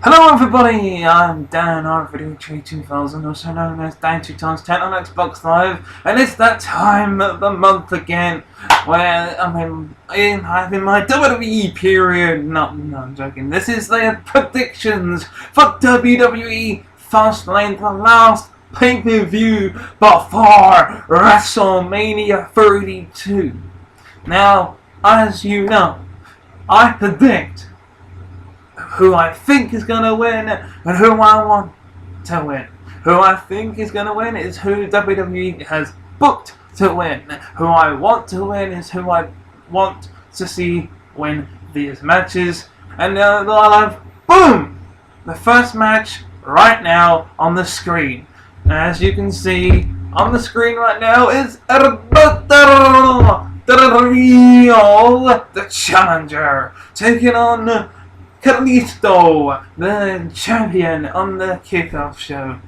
Hello everybody, I'm Danrvdtree2000, also known as Dan2000 on Xbox Live, and it's that time of the month again where I'm in my WWE period. No, I'm joking. This is the predictions for WWE FASTLANE, the last pay-per-view before WrestleMania 32. Now, as you know, I predict who I think is going to win and who I want to win. Who I think is going to win is who WWE has booked to win. Who I want to win is who I want to see win these matches. And I'll have, boom, the first match right now on the screen. As you can see on the screen right now is the challenger, taking on Eclipse, the champion on the kickoff show.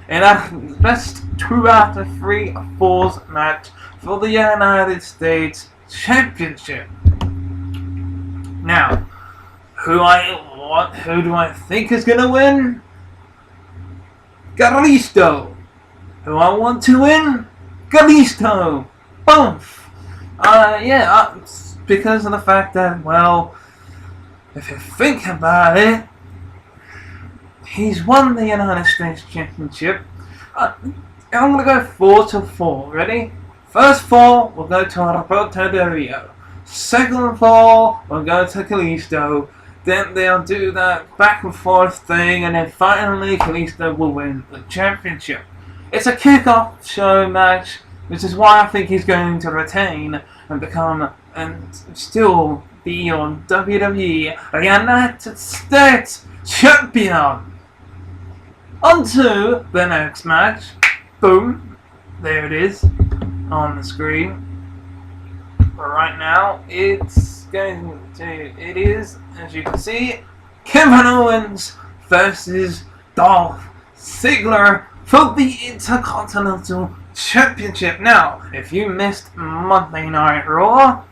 In a best 2 out of 3 falls match for the United States Championship. Now, who do I think is gonna win? Eclipse. Who I want to win? Eclipse. Both. Because of the fact that, well, if you think about it, he's won the United States Championship. I'm going to go 4 to 4. Ready? First 4 will go to Roberto Del Rio. Second 4 will go to Kalisto. Then they'll do that back and forth thing, and then finally Kalisto will win the championship. It's a kickoff show match, which is why I think he's going to retain and become still be on WWE United States Champion. On to the next match. Boom. There it is on the screen. But right now it is, as you can see, Kevin Owens versus Dolph Ziggler for the Intercontinental Championship. Now, if you missed Monday Night Raw,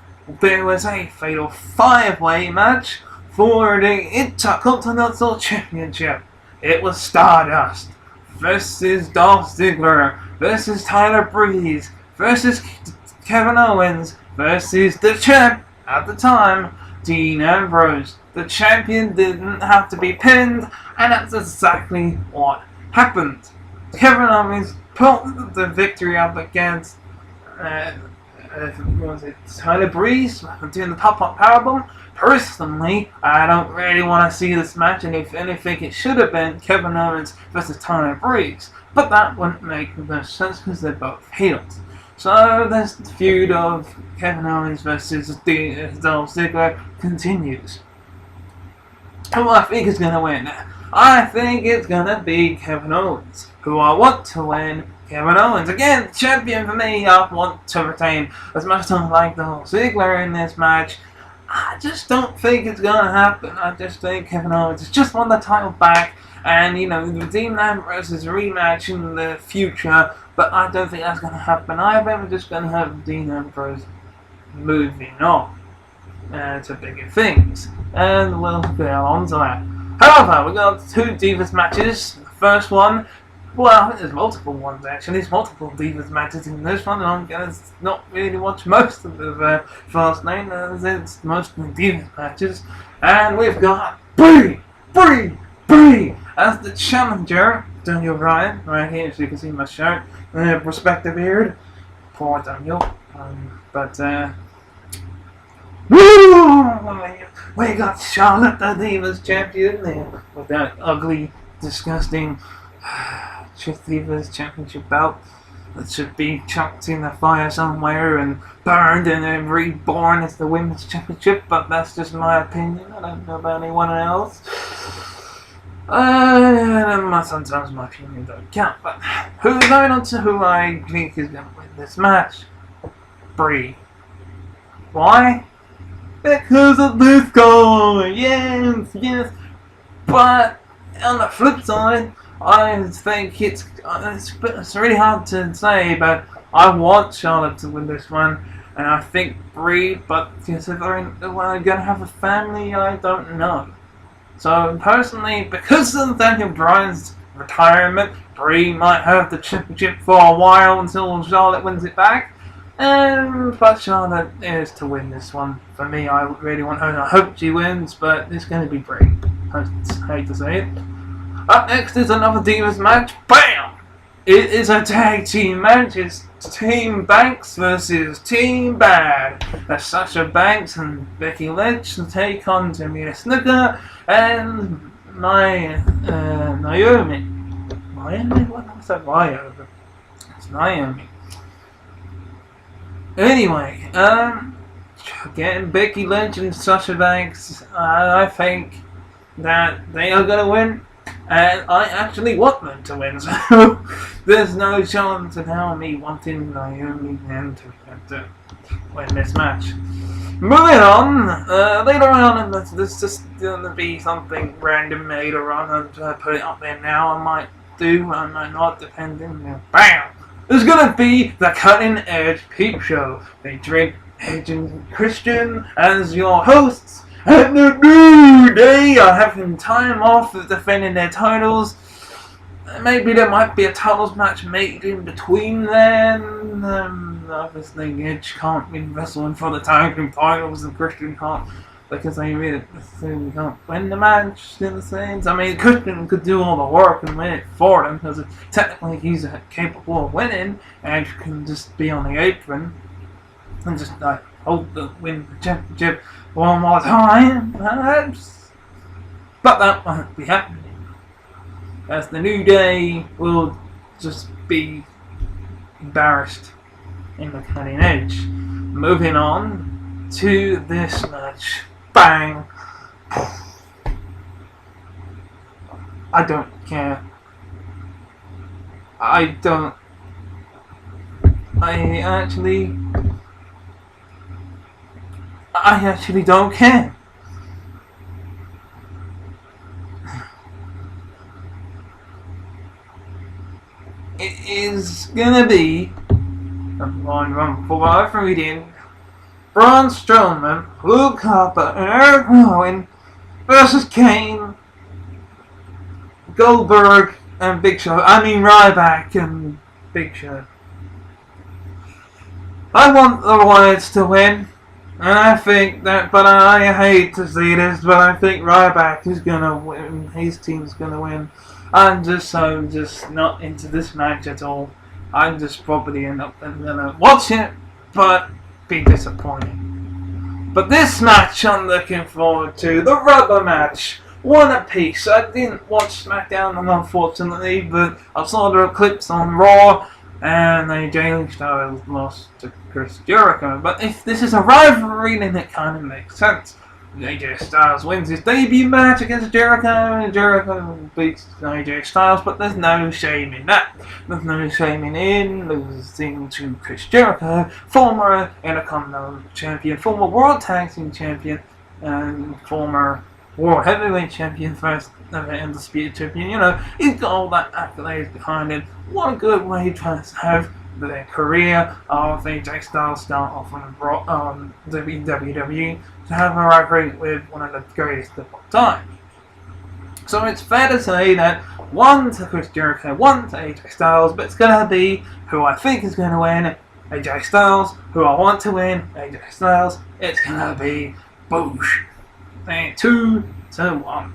there was a fatal 5-way match for the Intercontinental Championship. It was Stardust versus Dolph Ziggler versus Tyler Breeze versus Kevin Owens versus the champ at the time, Dean Ambrose. The champion didn't have to be pinned, and that's exactly what happened. Kevin Owens put the victory up against Tyler Breeze doing the pop-up powerbomb. Personally, I don't really want to see this match, and if anything, it should have been Kevin Owens versus Tyler Breeze. But that wouldn't make no sense because they're both heels. So this feud of Kevin Owens versus Dolph Ziggler continues. Who I think is going to win? I think it's going to be Kevin Owens. Who I want to win? Kevin Owens. Again, champion for me. I want to retain. As much as I like Dolph Ziggler in this match, I just don't think it's going to happen. I just think Kevin Owens has just won the title back. And, Dean Ambrose is a rematch in the future. But I don't think that's going to happen. I'm just going to have Dean Ambrose moving on to bigger things. And we'll get on to that. However, we got 2 Divas matches. The first one, well, I think there's multiple ones actually. There's multiple Divas matches in this one, and I'm going to not really watch most of the FASTLANE, as it's mostly Divas matches. And we've got Brie as the challenger. Daniel Bryan, right here, as you can see my shirt, respect the beard. Poor Daniel. We got Charlotte, the Divas champion, there with that ugly, disgusting Divas championship belt that should be chucked in the fire somewhere and burned and then reborn as the women's championship. But that's just my opinion. I don't know about anyone else. Sometimes my opinion don't count. But going on to who I think is going to win this match? Brie. Why? Because of this guy. Yes. But on the flip side, I think it's really hard to say, but I want Charlotte to win this one, and I think Brie, but considering we're going to have a family, I don't know. So personally, because of Daniel Bryan's retirement, Brie might have the championship for a while until Charlotte wins it back. But Charlotte is to win this one. For me, I really want her. I hope she wins, but it's going to be Brie. I hate to say it. Up next is another Divas match. BAM! It is a tag team match. It's Team Banks versus Team Bad. That's Sasha Banks and Becky Lynch to take on Tamina Snuka and Naomi. What was that? Naomi. It's Naomi. Anyway, again, Becky Lynch and Sasha Banks, I think that they are going to win, and I actually want them to win, so there's no chance in hell me wanting Naomi and to win this match. Moving on, later on, there's just going to be something random later on, and I put it up there now, I might do, I might not, depending, BAM! There's gonna be the Cutting Edge Peep Show. They drink Edge and Christian as your hosts, and the New Day are having time off of defending their titles. Maybe there might be a titles match made in between then. Obviously, Edge can't be wrestling for the tag team titles, and Christian can't, because they really can't win the match in the sense. I mean, Christian could do all the work and win it for them, because technically he's capable of winning, and can just be on the apron and just hold win the championship one more time, perhaps. But that won't be happening, as the New Day will just be embarrassed in the Cutting Edge. Moving on to this match. Bang! I don't care. I actually don't care. It is gonna be for what I'm reading, Braun Strowman, Luke Harper, and Eric Rowan versus Kane, Goldberg, and Big Show. I mean Ryback and Big Show. I want the Wyatts to win, and I think that, but I hate to see this, but I think Ryback is gonna win. His team's gonna win. I'm just not into this match at all. I'm just probably gonna watch it, but be disappointed. But this match I'm looking forward to, the rubber match, one apiece. I didn't watch SmackDown unfortunately, but I saw the Eclipse on Raw, and AJ Styles lost to Chris Jericho. But if this is a rivalry, then it kind of makes sense. AJ Styles wins his debut match against Jericho, and Jericho beats AJ Styles, but there's no shame in that. There's no shame in losing to Chris Jericho, former Intercontinental Champion, former World Tag Team Champion, and former World Heavyweight Champion, first ever Undisputed Champion. You know, he's got all that accolades behind him. What a good way to have their career of AJ Styles start off on WWE to have a rivalry with one of the greatest of all time. So it's fair to say that one to Chris Jericho, one to AJ Styles, but it's going to be who I think is going to win, AJ Styles, who I want to win, AJ Styles. It's going to be Boosh. 2-1.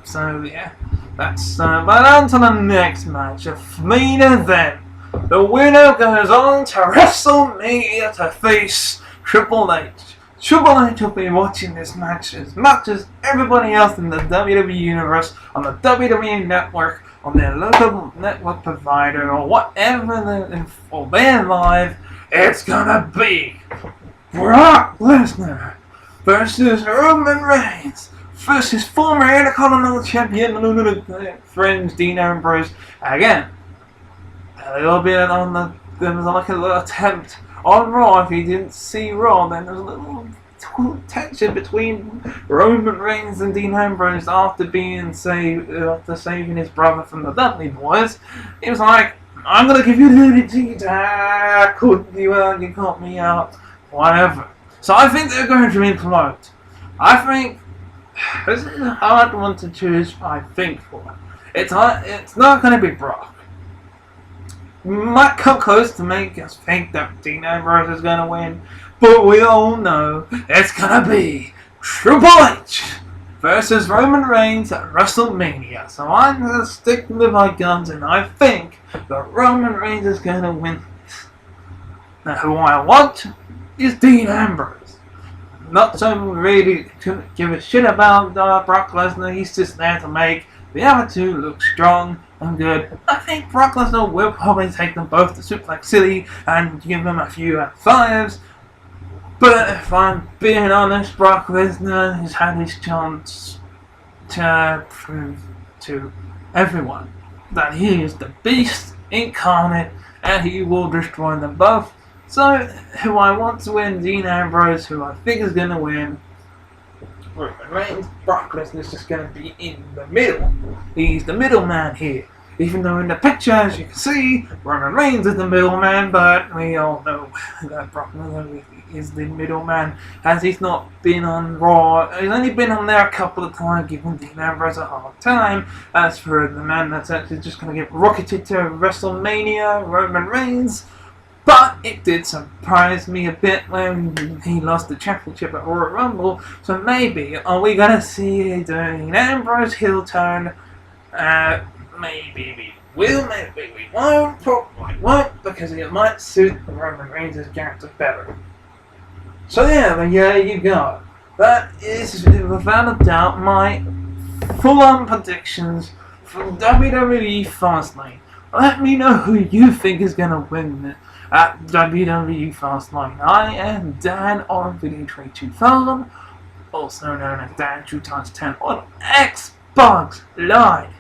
So yeah, that's but on to the next match, a main event. The winner goes on to WrestleMania to face Triple H. Triple H will be watching this match as much as everybody else in the WWE universe, on the WWE network, on their local network provider, or whatever for their live. It's gonna be Brock Lesnar versus Roman Reigns versus former Intercontinental Champion friends Dean Ambrose again. A little bit there was like a little attempt on Raw. If you didn't see Raw, then there was a little tension between Roman Reigns and Dean Ambrose after saving his brother from the Dudley Boys. He was like, "I'm gonna give you the tackle. You caught me out, whatever." So I think they're going to implode. I think This is a hard one to choose, I think, for. It's not going to be Brock. Might come close to make us think that Dean Ambrose is going to win, but we all know it's going to be Triple H versus Roman Reigns at WrestleMania. So I'm going to stick with my guns, and I think that Roman Reigns is going to win this. Now, who I want is Dean Ambrose. Not so really couldn't give a shit about Brock Lesnar. He's just there to make the other two look strong and good. I think Brock Lesnar will probably take them both to Suplex City and give them a few fives. But if I'm being honest, Brock Lesnar has had his chance to prove to everyone that he is the beast incarnate and he will destroy them both. So, who I want to win, Dean Ambrose, who I think is going to win. Roman Reigns, Brock Lesnar is just going to be in the middle. He's the middleman here. Even though in the picture, as you can see, Roman Reigns is the middleman, but we all know that Brock Lesnar is the middleman, as he's not been on Raw. He's only been on there a couple of times, giving Dean Ambrose a hard time. As for the man that's actually just going to get rocketed to WrestleMania, Roman Reigns. But it did surprise me a bit when he lost the championship at Royal Rumble. So maybe, are we going to see Dean Ambrose heel turn? Maybe we will, maybe we won't. Probably won't, because it might suit Roman Reigns' character better. So yeah, there you go. That is, without a doubt, my full-on predictions from WWE FASTLANE. Let me know who you think is going to win at WWE FASTLANE. I am Danrvdtree2000, also known as Danrvdtree1000 on Xbox Live.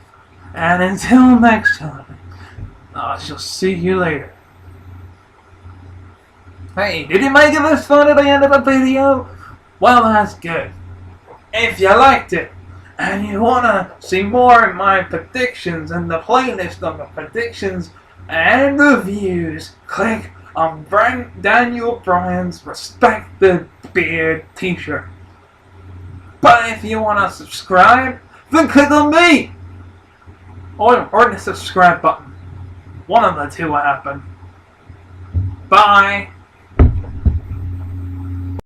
And until next time, I shall see you later. Hey, did you make it this far to the end of the video? Well, that's good. If you liked it, and you want to see more of my predictions and the playlist of the predictions and reviews, click on Daniel Bryan's Respect the Beard t-shirt. But if you want to subscribe, then click on me! Or the subscribe button. One of the two will happen. Bye!